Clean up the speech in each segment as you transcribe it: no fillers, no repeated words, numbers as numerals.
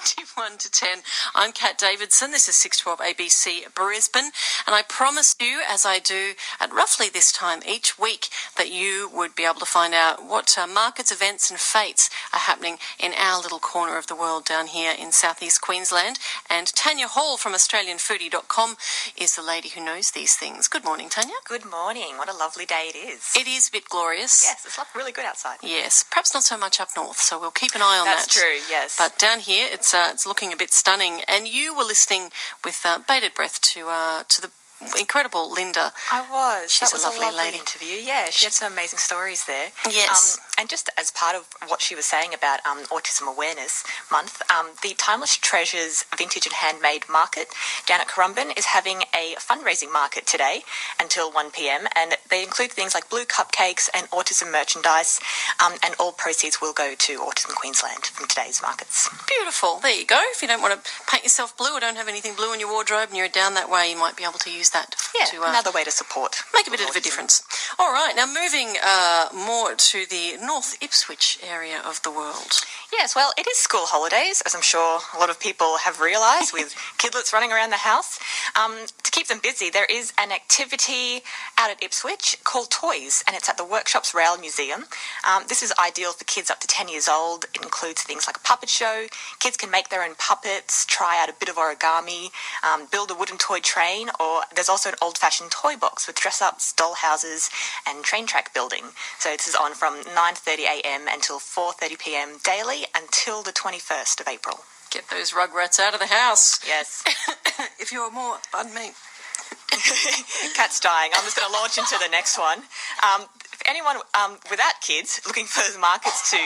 21 to 10. I'm Kat Davidson. This is 612 ABC Brisbane. And I promised you, as I do at roughly this time each week, that you would be able to find out what markets, events and fates are happening in our little corner of the world down here in southeast Queensland. And Tanya Hall from AustralianFoodie.com is the lady who knows these things. Good morning, Tanya. Good morning. What a lovely day it is. It is a bit glorious. Yes, it's really good outside. Yes, perhaps not so much up north, so we'll keep an eye on that. That's true, yes. But down here, it's looking a bit stunning. And you were listening with bated breath to the incredible Linda. I was. She's that was a lovely lady. interview. Yeah, she had some amazing stories there. Yes. And just as part of what she was saying about Autism Awareness Month, the Timeless Treasures Vintage and Handmade Market down at Currumbin is having a fundraising market today until 1 p.m. and they include things like blue cupcakes and autism merchandise, and all proceeds will go to Autism Queensland from today's markets. Beautiful. There you go. If you don't want to paint yourself blue or don't have anything blue in your wardrobe and you're down that way, you might be able to use that. Yeah, another way to support. Make a bit of a difference. All right, now moving more to the North Ipswich area of the world. Yes, well, it is school holidays, as I'm sure a lot of people have realised, with kidlets running around the house. To keep them busy, there is an activity out at Ipswich called Toys, and it's at the Workshops Rail Museum. This is ideal for kids up to 10 years old. It includes things like a puppet show. Kids can make their own puppets, try out a bit of origami, build a wooden toy train, or there's also an old-fashioned toy box with dress-ups, doll houses, and train track building. So this is on from 9:30am until 4:30pm daily until the 21st of April. Get those rugrats out of the house. Yes. If you're more, pardon me. Cat's dying. I'm just going to launch into the next one. If anyone without kids looking for markets to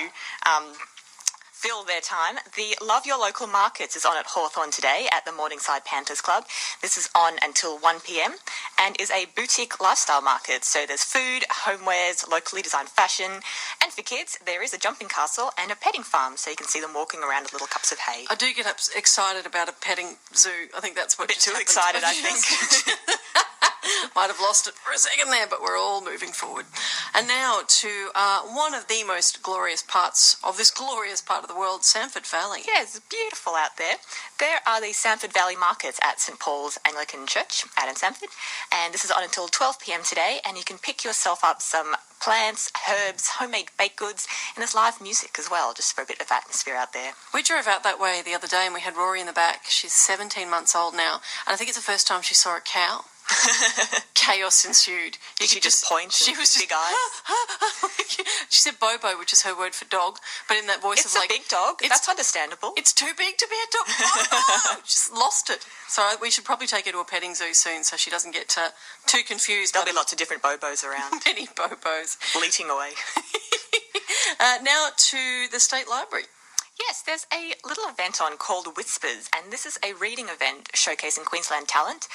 fill their time, the Love Your Local Markets is on at Hawthorn today at the Morningside Panthers Club. This is on until 1 p.m. and is a boutique lifestyle market. So there's food, homewares, locally designed fashion, and for kids there is a jumping castle and a petting farm, so you can see them walking around with little cups of hay. I do get excited about a petting zoo. I think that's what a bit just too happened. Excited, I think. Might have lost it for a second there, but we're all moving forward. And now to one of the most glorious parts of this glorious part of the world, Samford Valley. Yeah, it's beautiful out there. There are the Samford Valley Markets at St Paul's Anglican Church out in Samford, and this is on until 12 p.m. today, and you can pick yourself up some plants, herbs, homemade baked goods, and there's live music as well, just for a bit of atmosphere out there. We drove out that way the other day and we had Rory in the back. She's 17 months old now, and I think it's the first time she saw a cow. Chaos ensued. Did she just point? She was just big eyes. She said Bobo, which is her word for dog, but in that voice it's of like, a big dog. That's understandable. It's too big to be a dog. Bobo! Just lost it. So we should probably take her to a petting zoo soon, so she doesn't get too confused. There'll be lots of different Bobos around. Many Bobos bleating away. Now to the State Library. Yes, there's a little event on called Whispers, and this is a reading event showcasing Queensland talent,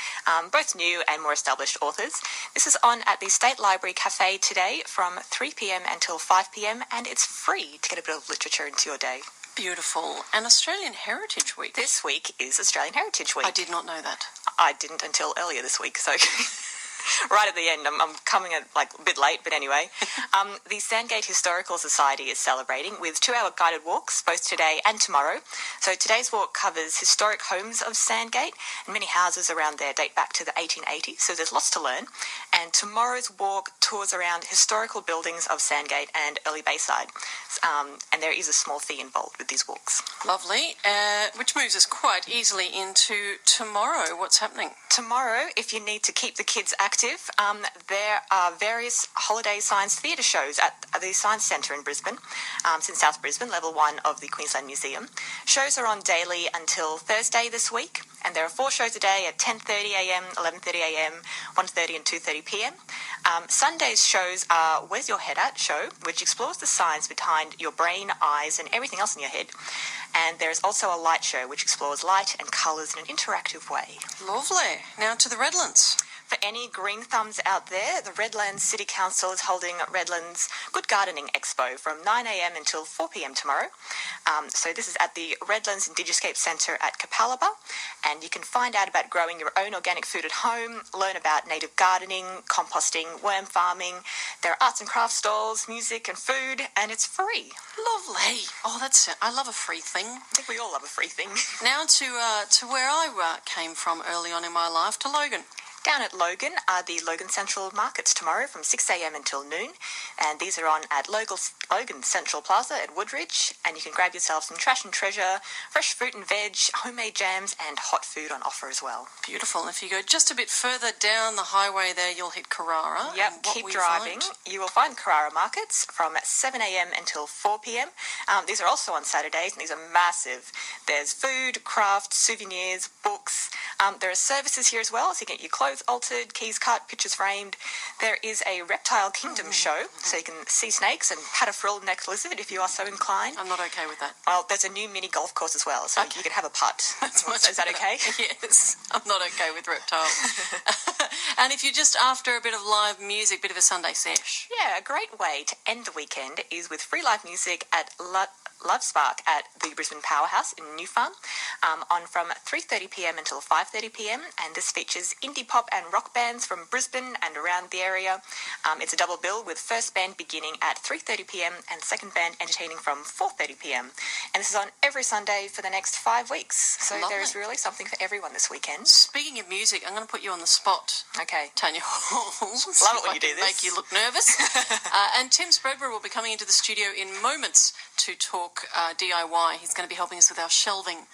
both new and more established authors. This is on at the State Library Cafe today from 3 p.m. until 5 p.m, and it's free to get a bit of literature into your day. Beautiful. And Australian Heritage Week. This week is Australian Heritage Week. I did not know that. I didn't until earlier this week, so... Right at the end, I'm coming a bit late, but anyway. The Sandgate Historical Society is celebrating with 2-hour guided walks, both today and tomorrow. So today's walk covers historic homes of Sandgate, and many houses around there date back to the 1880s, so there's lots to learn. And tomorrow's walk tours around historical buildings of Sandgate and early Bayside. And there is a small fee involved with these walks. Lovely. Which moves us quite easily into tomorrow. What's happening? Tomorrow, if you need to keep the kids active, there are various holiday science theatre shows at the Science Centre in Brisbane. It's in South Brisbane, level 1 of the Queensland Museum. Shows are on daily until Thursday this week, and there are 4 shows a day at 10:30am, 11:30am, 1:30 and 2:30pm. Sunday's shows are Where's Your Head At show, which explores the science behind your brain, eyes and everything else in your head. And there is also a light show which explores light and colours in an interactive way. Lovely. Now to the Redlands. For for any green thumbs out there, the Redlands City Council is holding Redlands Good Gardening Expo from 9 a.m. until 4 p.m. tomorrow. So this is at the Redlands Indigiscape Centre at Capalaba, and you can find out about growing your own organic food at home, learn about native gardening, composting, worm farming. There are arts and crafts stalls, music and food, and it's free. Lovely. Oh, that's it. I love a free thing. I think we all love a free thing. Now to where I came from early on in my life, to Logan. Down at Logan are the Logan Central Markets tomorrow from 6 a.m. until noon, and these are on at Logan Central Plaza at Woodridge, and you can grab yourself some trash and treasure, fresh fruit and veg, homemade jams, and hot food on offer as well. Beautiful. And if you go just a bit further down the highway there, you'll hit Carrara. Yep, keep driving. You will find Carrara Markets from 7 a.m. until 4 p.m. These are also on Saturdays, and these are massive. There's food, craft, souvenirs, books. There are services here as well, so you get your clothes altered, keys cut, pictures framed. There is a Reptile Kingdom show, so you can see snakes and pat a frill-necked lizard if you are so inclined. I'm not okay with that. Well, there's a new mini golf course as well, so you can have a putt. Is that okay? Yes, I'm not okay with reptiles. And if you're just after a bit of live music, bit of a Sunday sesh. Yeah, a great way to end the weekend is with free live music at Love Spark at the Brisbane Powerhouse in New Farm on from 3:30 p.m. until 5:30 p.m. and this features indie pop and rock bands from Brisbane and around the area. It's a double bill with first band beginning at 3:30 p.m. and second band entertaining from 4:30 p.m. and this is on every Sunday for the next 5 weeks. So Lovely. there is really something for everyone this weekend. Speaking of music, I'm going to put you on the spot. Okay. Tanya Hall. Love it when you do this. Make you look nervous. And Tim Spreadbury will be coming into the studio in moments to talk DIY. He's going to be helping us with our shelving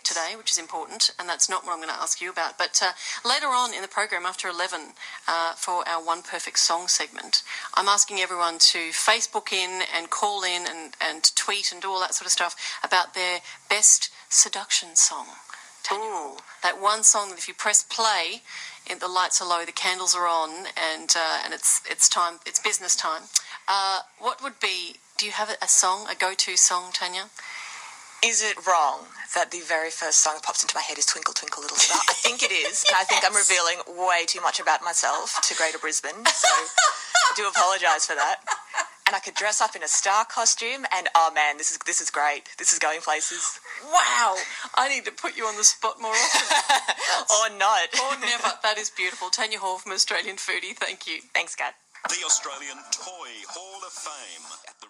today, which is important, and that's not what I'm going to ask you about. But later on in the program, after 11, for our One Perfect Song segment, I'm asking everyone to Facebook in and call in and tweet and do all that sort of stuff about their best seduction song. Tanya, that one song that if you press play, the lights are low, the candles are on, and it's time, it's business time. What would be? Do you have a song, a go-to song, Tanya? Is it wrong that the very first song that pops into my head is Twinkle, Twinkle, Little Star? I think it is, and I think I'm revealing way too much about myself to Greater Brisbane, so I do apologise for that. And I could dress up in a star costume, and oh man, this is great. This is going places. Wow, I need to put you on the spot more often. Or not. Or never. That is beautiful. Tanya Hall from Australian Foodie, thank you. Thanks, Kat. The Australian Toy Hall of Fame at the